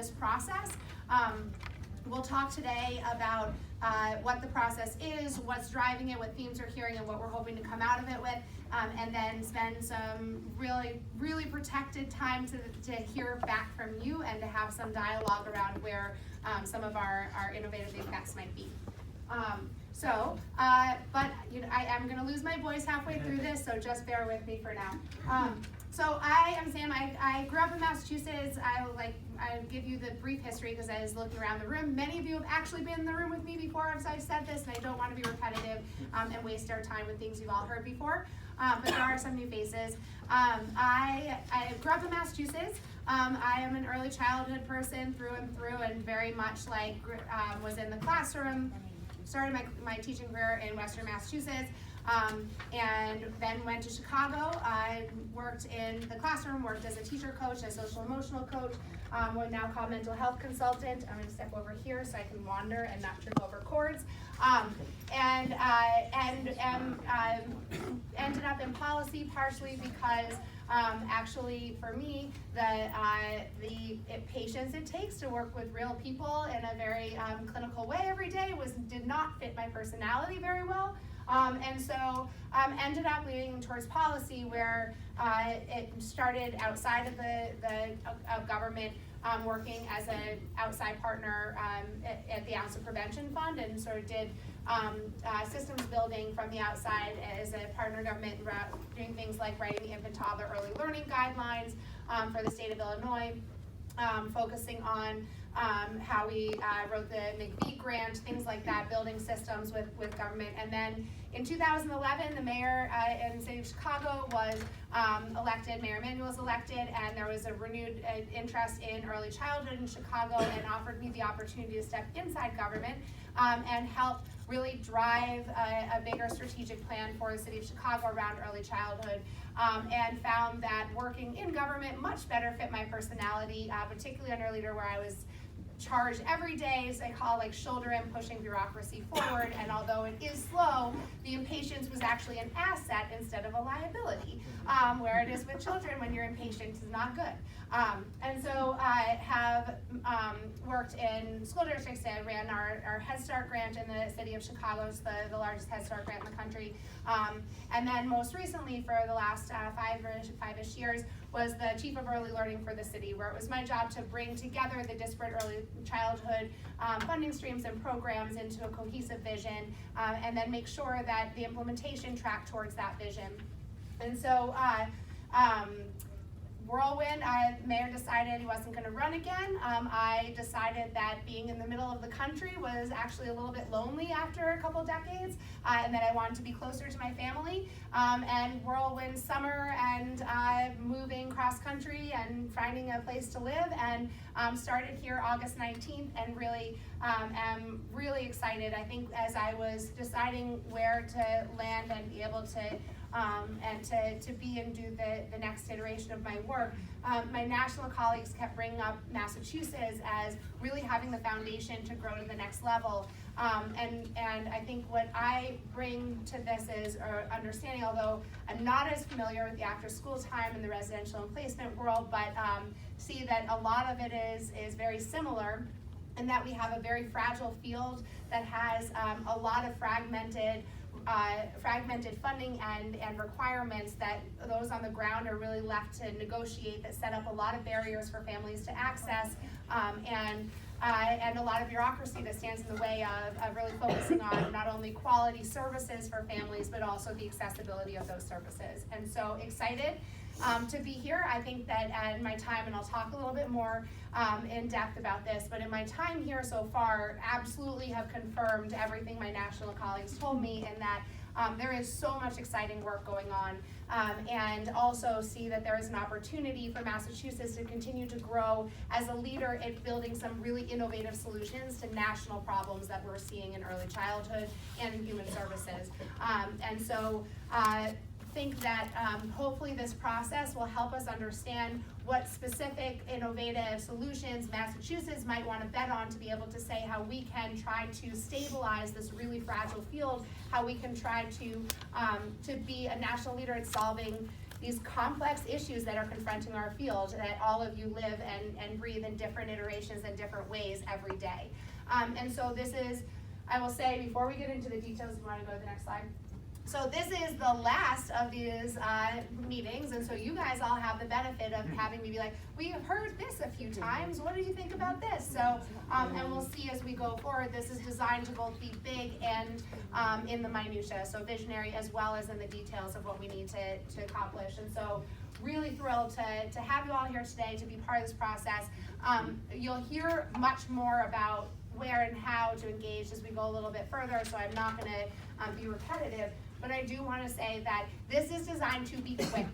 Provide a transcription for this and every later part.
this process. We'll talk today about what the process is, what's driving it, what themes we're hearing, and what we're hoping to come out of it with, and then spend some really protected time to hear back from you and to have some dialogue around where some of our innovative impacts might be. But you know, I am going to lose my voice halfway through this, so just bear with me for now. So I am Sam. I grew up in Massachusetts. I'll give you the brief history because I was looking around the room. Many of you have actually been in the room with me before as I've said this, and I don't want to be repetitive and waste our time with things you've all heard before. But there are some new faces. I grew up in Massachusetts. I am an early childhood person through and through, and very much was in the classroom. Started my teaching career in Western Massachusetts, and then went to Chicago. I worked in the classroom, worked as a teacher coach, a social emotional coach, what we now call mental health consultant. I'm going to step over here so I can wander and not trip over cords. And ended up in policy partially because actually for me, the patience it takes to work with real people in a very clinical way every day did not fit my personality very well. And so ended up leaning towards policy, where it started outside of government, working as an outside partner at the Ounce of Prevention Fund, and sort of did systems building from the outside as a partner government, doing things like writing the infant toddler early learning guidelines for the state of Illinois, focusing on how we wrote the McVie grant, things like that, building systems with government. And then in 2011, the mayor in the city of Chicago was elected, Mayor Emanuel was elected, and there was a renewed interest in early childhood in Chicago, and offered me the opportunity to step inside government and help really drive a bigger strategic plan for the city of Chicago around early childhood, and found that working in government much better fit my personality, particularly under a leader where I was charged every day, as I call shoulder in, pushing bureaucracy forward. And although it is slow, the impatience was actually an asset instead of a liability, where it is with children when you're impatient is not good. And so I have worked in school districts. I ran our Head Start grant in the city of Chicago. It's the largest Head Start grant in the country. And then most recently, for the last five-ish years, was the chief of early learning for the city, where it was my job to bring together the disparate early childhood funding streams and programs into a cohesive vision, and then make sure that the implementation tracked towards that vision. And so whirlwind, mayor decided he wasn't going to run again. I decided that being in the middle of the country was actually a little bit lonely after a couple decades, and that I wanted to be closer to my family. And whirlwind summer, and moving cross country and finding a place to live, and started here August 19th, and really am really excited. I think as I was deciding where to land and be able to and to be and do the next iteration of my work, my national colleagues kept bringing up Massachusetts as really having the foundation to grow to the next level. And I think what I bring to this is understanding, although I'm not as familiar with the after school time in the residential and placement world, but see that a lot of it is very similar, and that we have a very fragile field that has a lot of fragmented funding and requirements that those on the ground are really left to negotiate, that set up a lot of barriers for families to access, and a lot of bureaucracy that stands in the way of really focusing on not only quality services for families, but also the accessibility of those services. And so excited to be here. I think that in my time, and I'll talk a little bit more in depth about this, but in my time here so far, absolutely have confirmed everything my national colleagues told me, in that there is so much exciting work going on, and also see that there is an opportunity for Massachusetts to continue to grow as a leader in building some really innovative solutions to national problems that we're seeing in early childhood and in human services. And so think that hopefully this process will help us understand what specific innovative solutions Massachusetts might want to bet on to be able to say how we can try to stabilize this really fragile field, how we can try to be a national leader at solving these complex issues that are confronting our field, that all of you live and breathe in different iterations and different ways every day. And so this is, I will say, before we get into the details, you want to go to the next slide? So this is the last of these meetings, and so you guys all have the benefit of having me be like, we have heard this a few times, what do you think about this? So, and we'll see as we go forward, this is designed to both be big and in the minutia, so visionary as well as in the details of what we need to accomplish. And so really thrilled to have you all here today to be part of this process. You'll hear much more about where and how to engage as we go a little bit further, so I'm not going to be repetitive, but I do want to say that this is designed to be quick.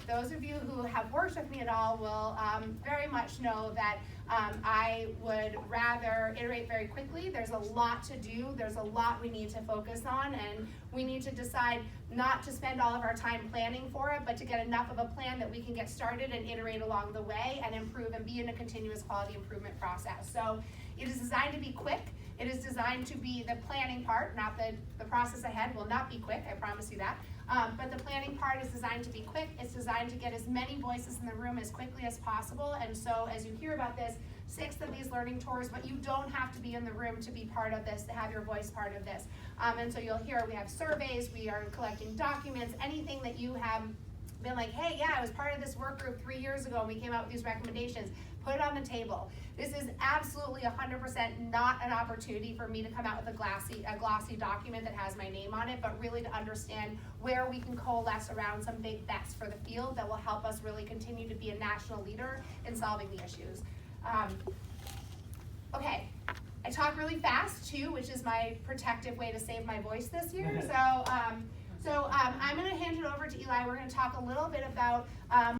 Those of you who have worked with me at all will very much know that I would rather iterate very quickly. There's a lot to do, there's a lot we need to focus on, and we need to decide not to spend all of our time planning for it, but to get enough of a plan that we can get started and iterate along the way and improve and be in a continuous quality improvement process. So it is designed to be quick. It is designed to be the planning part, not the process ahead will not be quick, I promise you that. But the planning part is designed to be quick. It's designed to get as many voices in the room as quickly as possible. And so as you hear about this, 6 of these learning tours, but you don't have to be in the room to be part of this, to have your voice part of this. And so you'll hear we have surveys, we are collecting documents, anything that you have been like, hey, yeah, I was part of this work group 3 years ago and we came out with these recommendations. Put it on the table. This is absolutely 100% not an opportunity for me to come out with a glossy document that has my name on it, but really to understand where we can coalesce around some big bets for the field that will help us really continue to be a national leader in solving the issues. Okay, I talk really fast too, which is my protective way to save my voice this year. So I'm going to hand it over to Eli. We're going to talk a little bit about